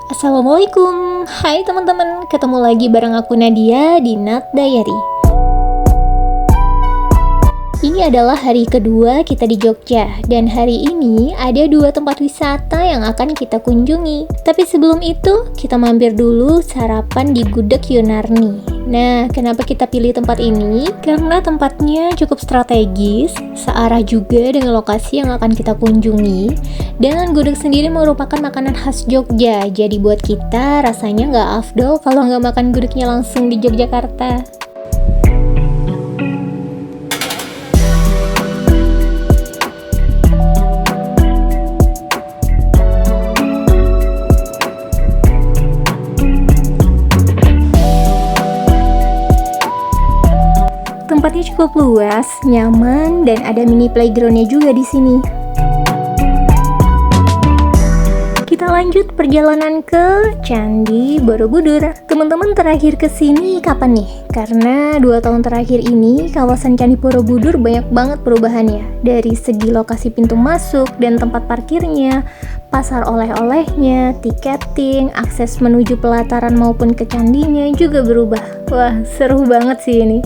Assalamualaikum, hai teman-teman, ketemu lagi bareng aku Nadia di Nat Diary. Ini adalah hari kedua kita di Jogja, dan hari ini ada 2 tempat wisata yang akan kita kunjungi. Tapi sebelum itu, kita mampir dulu sarapan di Gudeg Yunarni. Nah, kenapa kita pilih tempat ini? Karena tempatnya cukup strategis, searah juga dengan lokasi yang akan kita kunjungi. Dan gudeg sendiri merupakan makanan khas Jogja, jadi buat kita rasanya nggak afdol kalau nggak makan gudegnya langsung di Yogyakarta. Tempatnya cukup luas, nyaman, dan ada mini playgroundnya juga di sini. Kita lanjut perjalanan ke Candi Borobudur. Teman-teman terakhir ke sini kapan nih? Karena 2 tahun terakhir ini kawasan Candi Borobudur banyak banget perubahannya. Dari segi lokasi pintu masuk dan tempat parkirnya, pasar oleh-olehnya, tiketing, akses menuju pelataran maupun ke candinya juga berubah. Wah, seru banget sih ini.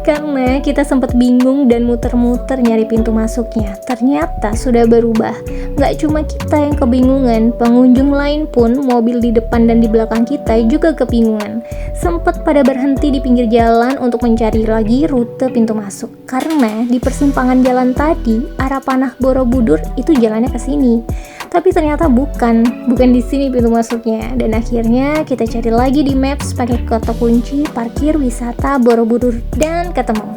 Karena kita sempat bingung dan muter-muter nyari pintu masuknya. Ternyata sudah berubah. Nggak cuma kita yang kebingungan, pengunjung lain pun mobil di depan dan di belakang kita juga kebingungan. Sempat pada berhenti di pinggir jalan untuk mencari lagi rute pintu masuk. Karena di persimpangan jalan tadi, arah Panah Borobudur itu jalannya ke sini. Tapi ternyata bukan di sini pintu masuknya. Dan akhirnya kita cari lagi di Maps pakai kata kunci parkir wisata Borobudur dan ketemu.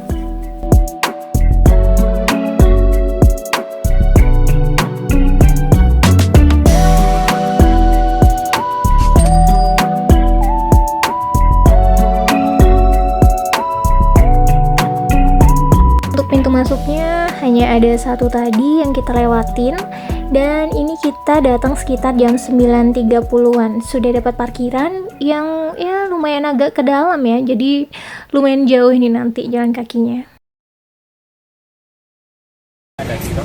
Untuk pintu masuknya hanya ada satu tadi yang kita lewatin. Dan ini kita datang sekitar jam 9.30-an. Sudah dapat parkiran yang ya lumayan agak ke dalam ya. Jadi lumayan jauh ini nanti jalan kakinya. Ada gitu,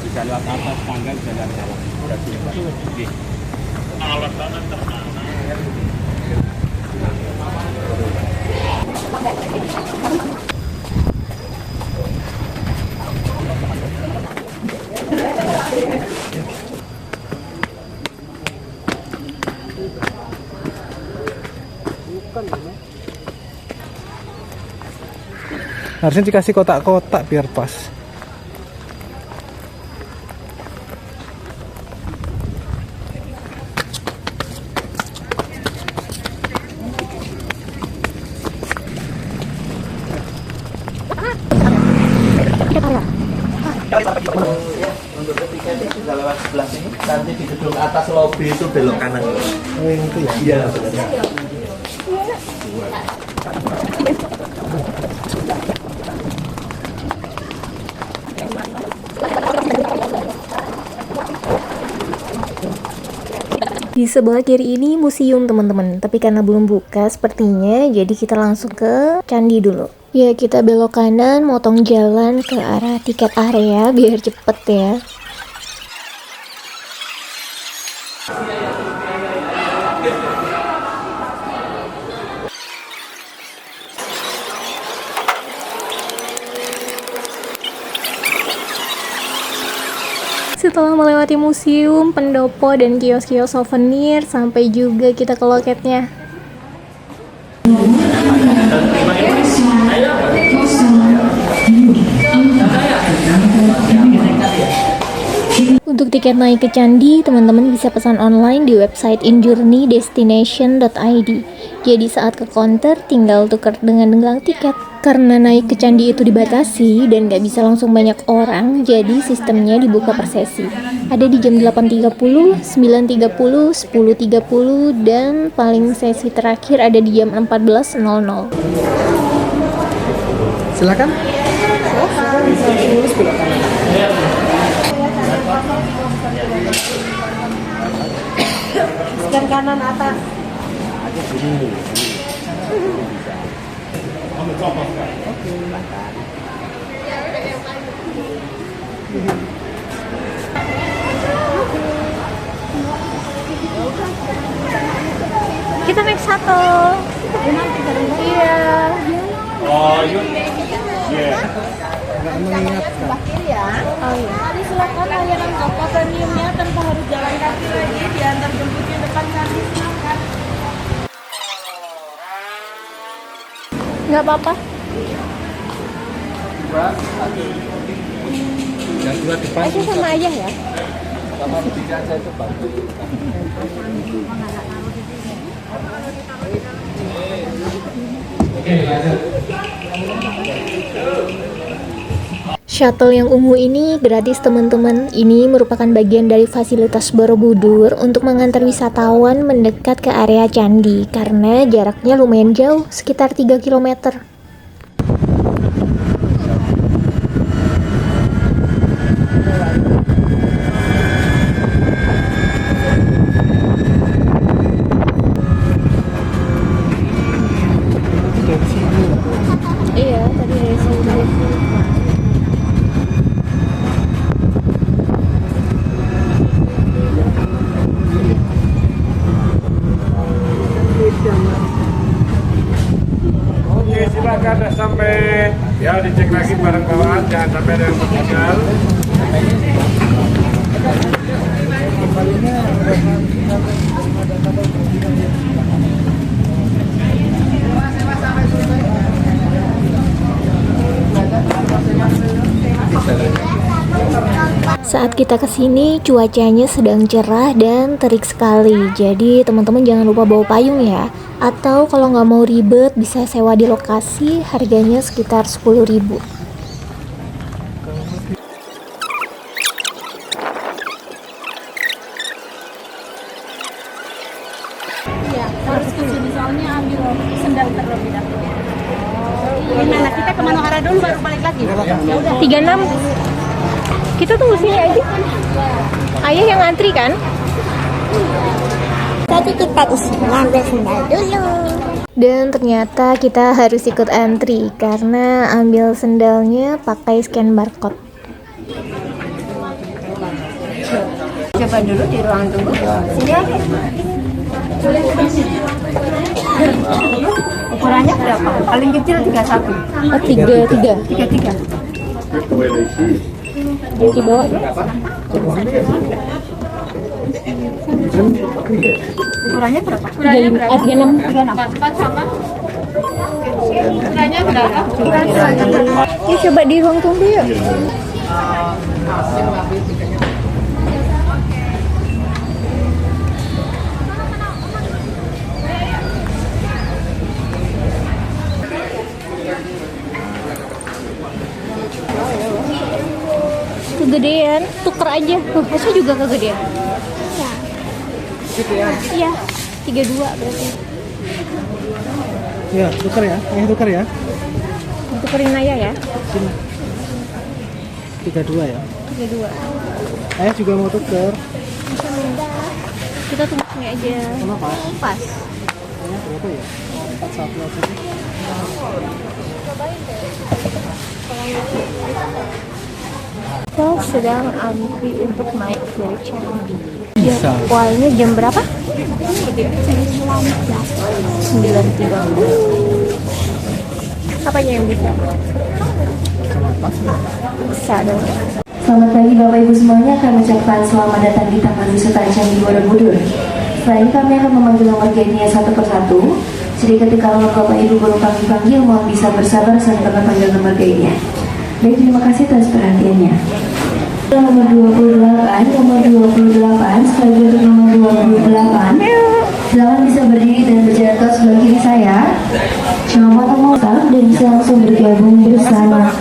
bisa lewat atas tangga, bisa lewat bawah. Udah sini. Alat banget terkana. Harusnya dikasih kotak-kotak biar pas. Untuk ketika itu bisa lewat sebelah sini, nanti di gedung atas lobi itu belok kanan. Oh, yang itu ya? Iya, benar. Di sebelah kiri ini museum teman-teman, tapi karena belum buka sepertinya, jadi kita langsung ke candi dulu. Ya, kita belok kanan, motong jalan ke arah tiket area biar cepet ya. Setelah melewati museum, pendopo, dan kios-kios souvenir, sampai juga kita ke loketnya. Untuk tiket naik ke candi, teman-teman bisa pesan online di website injourneydestination.id. Jadi saat ke counter, tinggal tukar dengan gelang tiket. Karena naik ke candi itu dibatasi dan nggak bisa langsung banyak orang, jadi sistemnya dibuka per sesi. Ada di jam 8.30, 9.30, 10.30, dan paling sesi terakhir ada di jam 14.00. Silakan. Sekian kanan atas. Kita naik shuttle. Iya. Oh, yuk. Iya. Nggak mengingatkan. Oh iya. Mari silakan layanan kapal premiumnya tanpa harus jalan kaki lagi, diantar jemput di depan kami, silakan. Nggak apa-apa. Yang dua depan. Aja sama ayah ya. Sama tiga saya itu bantu. Shuttle yang ungu ini gratis teman-teman. Ini merupakan bagian dari fasilitas Borobudur untuk mengantar wisatawan mendekat ke area candi karena jaraknya lumayan jauh, sekitar 3 km. Dari sini. Iya, tadi dari sini. Oke, silakan dah sampai. Ya, dicek lagi barang bawaan, jangan sampai ada yang tertinggal. Saat kita kesini cuacanya sedang cerah dan terik sekali. Jadi teman-teman jangan lupa bawa payung ya. Atau kalau nggak mau ribet bisa sewa di lokasi, harganya sekitar 10.000. Iya, harus ke sini soalnya ambil sendal terlebih dahulu. Gimana? Kita ke Manohara dulu baru balik lagi. Ya udah. 36. Kita tunggu sini aja. Ayah yang ngantri kan? Jadi kita di sini ambil sendal dulu. Dan ternyata kita harus ikut antri karena ambil sendalnya pakai scan barcode. Coba dulu di ruang tunggu. Sini aja. Ukurannya berapa? Paling kecil 31. Oh, 33. 33. Di bawah. Ukurannya berapa? 36. 34 sama. Ukurannya berapa? Yuk coba di ruang tunggu yuk. Kegedean, tuker aja. Masih juga kegedean. Iya, 32 berarti. Ya, tukar ya. Tukar ya. Tukerin Naya ya. Sini. 32 ya. 32. Ayah juga mau tukar. Bisa mindah. Kita tunggu sini aja. Kenapa? Pas. Ayah berapa ya? 41 aja. Kita sedang antri untuk naik dari Candi. Bisa. Jadwalnya jam berapa? 9.30. Apanya yang bisa? Bisa dong. Selamat pagi Bapak Ibu semuanya, kami ucapkan selamat datang di Taman Wisata Candi Borobudur. Setelah ini kami akan memanggil nomor gate-nya satu persatu. Jadi ketika nomor Bapak Ibu belum kami panggil, mohon bisa bersabar sampai kami panggil nomor gate-nya. Baik, terima kasih atas perhatiannya. Nomor 28, sekaligus untuk nomor 28. Silakan bisa berdiri dan berjalan ke sebelah kiri saya. Jangan potong dan bisa langsung bergabung bersama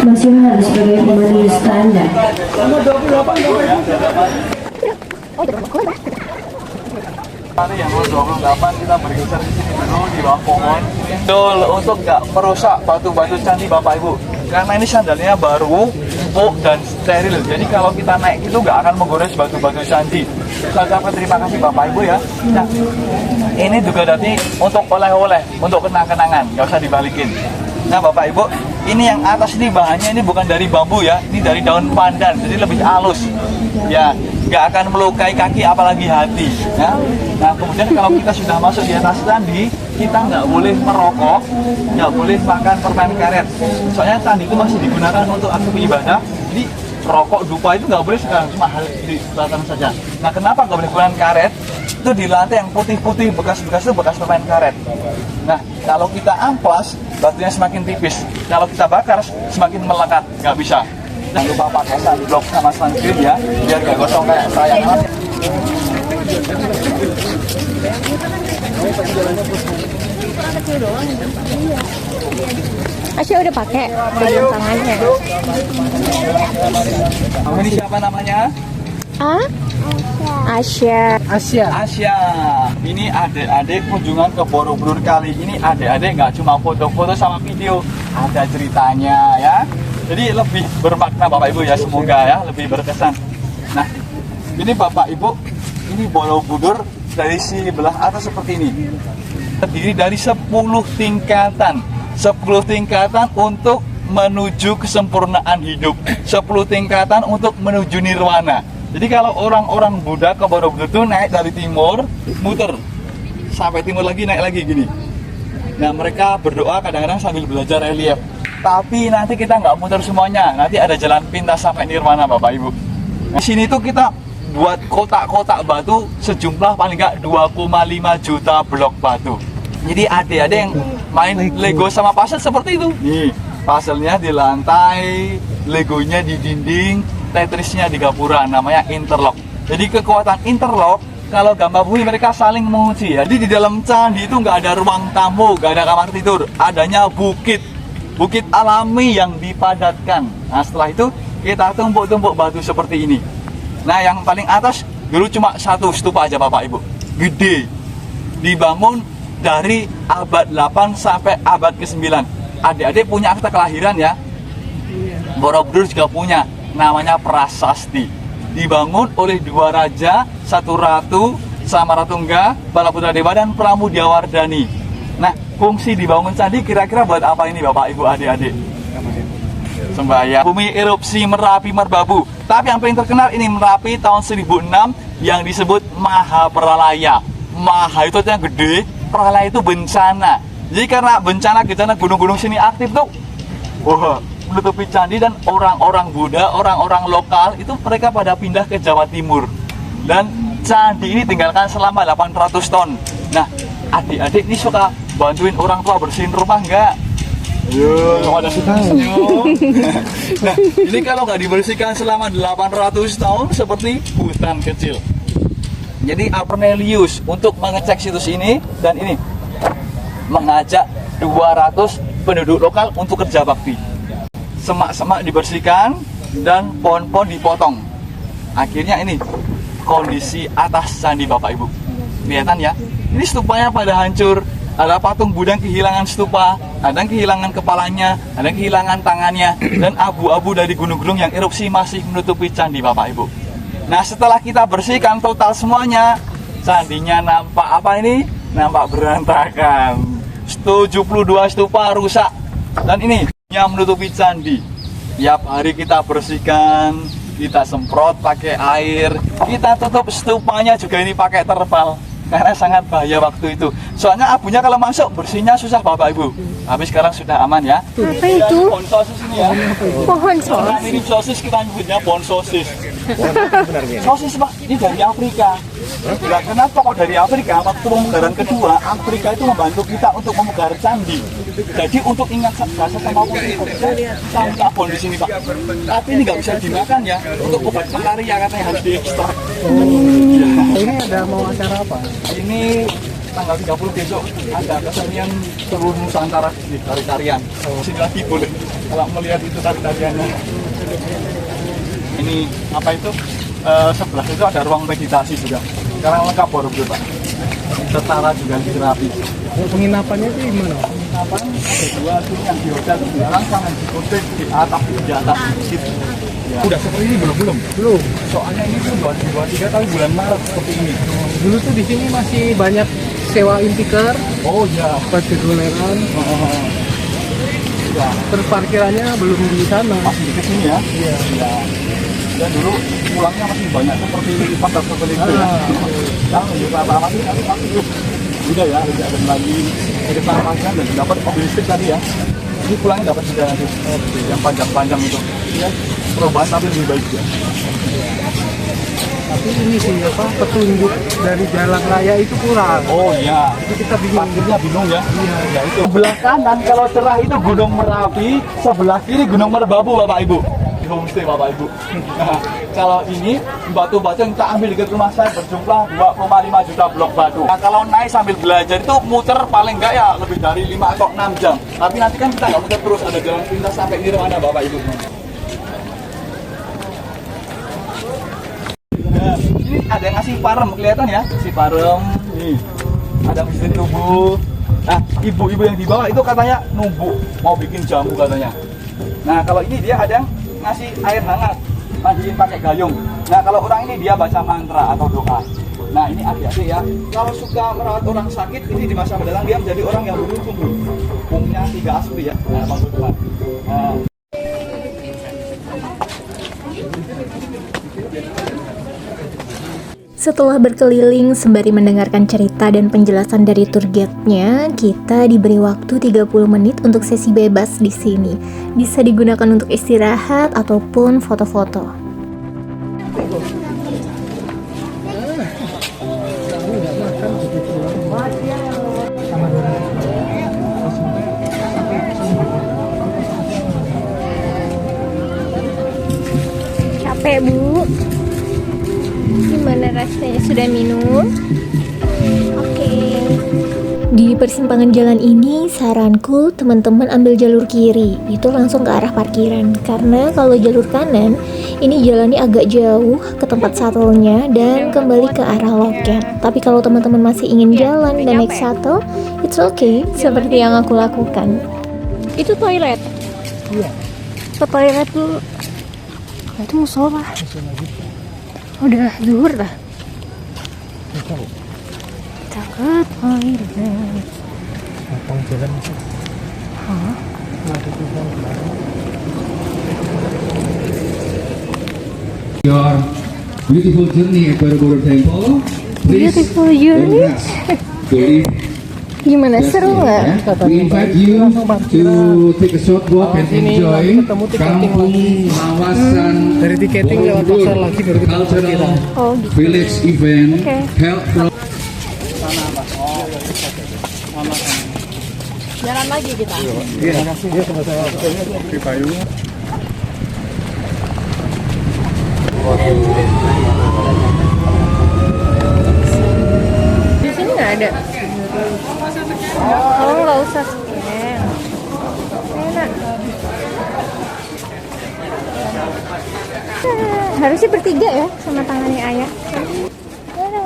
Mas Yohan sebagai pemandu standar. Hari yang 28 kita bergeser di sini dulu di bawah pohon. Betul, untuk nggak merusak batu-batu candi Bapak Ibu. Karena ini sandalnya baru, empuk dan steril. Jadi kalau kita naik itu nggak akan menggores batu-batu candi. Saya ucapkan terima kasih Bapak Ibu ya. Nah, ini juga nanti untuk oleh-oleh, untuk kenang-kenangan, nggak usah dibalikin. Nah Bapak Ibu, Ini yang atas ini bahannya ini bukan dari bambu ya, ini dari daun pandan, jadi lebih halus. Ya, nggak akan melukai kaki apalagi hati. Ya. Nah, kemudian kalau kita sudah masuk di atas candi, kita nggak boleh merokok, nggak boleh makan permen karet. Soalnya candi itu masih digunakan untuk aktivitas ibadah. Jadi rokok dupa itu nggak boleh sekarang, cuma hal di belakang saja. Nah, kenapa nggak boleh permen karet? Itu di lantai yang putih-putih bekas-bekas itu bekas permen karet. Nah, kalau kita amplas, batunya semakin tipis. Kalau kita bakar, semakin melekat, nggak bisa. Jangan lupa pakai sunblock sama sunscreen ya, biar nggak gosong kayak saya. Asya udah pakai belum tangannya. Ini siapa namanya? Ah? Asya. Asya. Ini adik-adik kunjungan ke Borobudur kali ini. Adik-adik nggak cuma foto-foto sama video, ada ceritanya ya. Jadi lebih bermakna Bapak Ibu ya, semoga ya lebih berkesan. Nah, ini Bapak Ibu, ini Borobudur dari sisi belah atas seperti ini. Terdiri dari 10 tingkatan. 10 tingkatan untuk menuju kesempurnaan hidup. 10 tingkatan untuk menuju nirwana. Jadi kalau orang-orang Buddha ke Borobudur itu naik dari timur, muter sampai timur lagi, naik lagi gini. Nah, mereka berdoa kadang-kadang sambil belajar relief. Tapi nanti kita nggak muter semuanya, nanti ada jalan pintas sampai nirwana Bapak Ibu. Di sini tuh kita buat kotak-kotak batu sejumlah paling nggak 2,5 juta blok batu. Jadi adik-adik yang main Lego sama puzzle seperti itu. Nih, puzzle-nya di lantai, Legonya di dinding, Tetrisnya di gapura, namanya interlock. Jadi kekuatan interlock, kalau gambar bumi mereka saling mengunci ya. Jadi di dalam candi itu nggak ada ruang tamu, nggak ada kamar tidur, adanya bukit alami yang dipadatkan. Nah, setelah itu kita tumpuk-tumpuk batu seperti ini. Nah, yang paling atas dulu cuma satu stupa aja Bapak Ibu, gede, dibangun dari abad 8 sampai abad ke-9. Adik-adik punya akta kelahiran ya. Borobudur juga punya, namanya prasasti. Dibangun oleh 2 raja, 1 ratu, sama Ratungga, Balaputra Dewa dan Pramudiawardhani. Nah, fungsi dibangun candi kira-kira buat apa ini Bapak Ibu adik-adik? Sembahyang. Bumi erupsi Merapi Merbabu. Tapi yang paling terkenal ini Merapi tahun 1006 yang disebut Mahapralaya. Maha itu yang gede, Pralaya itu bencana. Jadi karena bencana gunung-gunung sini aktif tuh, wah, menutupi candi dan orang-orang Buddha, orang-orang lokal itu mereka pada pindah ke Jawa Timur. Dan candi ini tinggalkan selama 800 tahun. Nah, adik-adik ini suka bantuin orang tua bersihin rumah nggak? Yo, ada senyum. Nah, ini kalau nggak dibersihkan selama 800 tahun seperti hutan kecil. Jadi Cornelius untuk mengecek situs ini dan ini mengajak 200 penduduk lokal untuk kerja bakti. Semak-semak dibersihkan dan pohon-pohon dipotong. Akhirnya ini kondisi atas candi Bapak Ibu. Kelihatan ya? Ini stupanya pada hancur. Ada patung Buddha yang kehilangan stupa, ada yang kehilangan kepalanya, ada yang kehilangan tangannya, dan abu-abu dari gunung-gunung yang erupsi masih menutupi candi Bapak Ibu. Nah, setelah kita bersihkan total semuanya, candinya nampak apa ini? Nampak berantakan. 72 stupa rusak. Dan ini yang menutupi candi. Tiap hari kita bersihkan, kita semprot pakai air, kita tutup stupanya juga ini pakai terpal. Karena sangat bahaya waktu itu. Soalnya abunya kalau masuk bersihnya susah Bapak Ibu. Tapi sekarang sudah aman ya. Apa itu? Pohon sosis ini ya. Pohon Karena sosis. ini sosis kita nyebutnya pohon sosis. Sosis Pak, ini dari Afrika. Nah, kenapa kok dari Afrika? Waktu pemugaran kedua, Afrika itu membantu kita untuk memugar candi. Jadi untuk ingat bahasa sama putih, kita minta pohon di sini Pak. Tapi ini nggak bisa dimakan ya. Untuk obat malaria katanya harus diekstrak. Ini ada mau acara apa? Ini tanggal 30 besok ada kesenian seluruh Nusantara di tari-tarian. Sini lagi boleh kalau melihat itu tari-tariannya. Ini apa itu? Sebelah itu ada ruang meditasi juga. Sekarang lengkap Borobudur Pak. Setara juga di terapi. Penginapannya itu gimana? Penginapan ada 2 tuh yang di hotel di dalam sama di hotel di atas sedikit. Ya. Udah seperti ini belum? Belum. Soalnya ini tuh 2023 tahun bulan Maret seperti ini. Dulu tuh di sini masih banyak sewa intikar, Oh ya. buat keguneran. Ya. Terus parkirannya belum di sana. Masih di sini ya? Iya. Ya. Ya dulu pulangnya masih banyak seperti pasar seperti itu ya. Sekarang di Kelapa masih udah ya, udah ada lagi dari parkiran dan dapat mobil listrik tadi ya. Ini pulangnya dapat juga nanti. Yang panjang-panjang itu. Ya. Perubahan tapi lebih baik ya. Tapi ini sih apa petunjuk dari jalan raya itu kurang. Oh iya, Itu kita bingung. parkirnya bingung ya. Iya, ya itu. Sebelah kanan kalau cerah itu Gunung Merapi, sebelah kiri Gunung Merbabu Bapak Ibu. Di homestay Bapak Ibu. Nah, kalau ini batu-batu yang kita ambil dekat rumah saya berjumlah 2,5 juta blok batu. Nah, kalau naik sambil belajar itu muter paling enggak ya lebih dari 5 atau 6 jam. Tapi nanti kan kita nggak muter terus, ada jalan pintas sampai Nirwana Bapak Ibu. Nah, ini ada yang ngasih parem, kelihatan ya? Si parem, nih. Ada mesin tubuh. Nah, ibu-ibu yang di bawah itu katanya numbuk, mau bikin jamu katanya. Nah, kalau ini dia ada yang ngasih air hangat, mandiin pakai gayung. Nah, kalau orang ini dia baca mantra atau doa. Nah, ini adik-adik ya. Kalau suka merawat orang sakit, ini di masa mendatang dia menjadi orang yang beruntung. Hukumnya 3 asli ya. Nah, maksud Tuhan. Nah, Setelah berkeliling sembari mendengarkan cerita dan penjelasan dari tour guide-nya, kita diberi waktu 30 menit untuk sesi bebas di sini. Bisa digunakan untuk istirahat ataupun foto-foto. Capek, Bu. Gimana rasanya, sudah minum? Oke. Di persimpangan jalan ini, saranku teman-teman ambil jalur kiri, itu langsung ke arah parkiran. Karena kalau jalur kanan, ini jalannya agak jauh ke tempat shuttle-nya dan kembali ke arah loket. Tapi kalau teman-teman masih ingin jalan dan naik shuttle, it's okay, seperti yang aku lakukan. Itu toilet. Iya. Ke toilet dulu. Nah, itu musola. Udah zuhur dah. Kita ke toilet. Lapang jalan itu. Hah? Your beautiful journey at Borobudur Temple. Please Beautiful journey. don't rush. Please Gimana, just seru nggak? We invite you to take a short walk and sini enjoy ketemu tiketing Kampung lagi. Kawasan Dari tiketing lewat pasar lagi baru kita Cultural parkiran. Oh gitu. Village event Oke. held from Jalan lagi kita. Terima kasih. Iya, sama-sama. di payung. Di sini nggak ada. Oh, nggak usah scan. Enak. Harusnya bertiga ya sama tangannya ayah. Halo.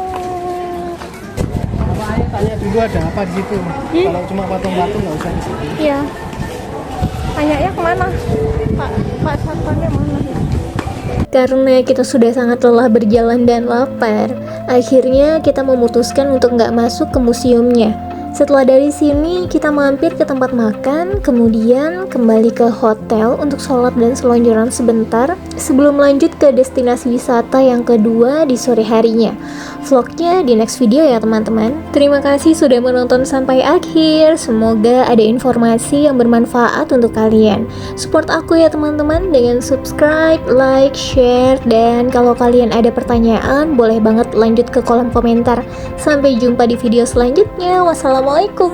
Tanya dulu ada apa di situ. Kalau cuma patung-patung nggak usah di situ. Iya. Tanya ya kemana? Pak Satpamnya mana? Karena kita sudah sangat lelah berjalan dan lapar, akhirnya kita memutuskan untuk nggak masuk ke museumnya. Setelah dari sini, kita mampir ke tempat makan, kemudian kembali ke hotel untuk sholat dan selonjoran sebentar sebelum lanjut ke destinasi wisata yang kedua di sore harinya. Vlognya di next video ya teman-teman. Terima kasih sudah menonton sampai akhir. Semoga ada informasi yang bermanfaat untuk kalian. Support aku ya teman-teman dengan subscribe, like, share, dan kalau kalian ada pertanyaan boleh banget lanjut ke kolom komentar. Sampai jumpa di video selanjutnya. Wassalamualaikum.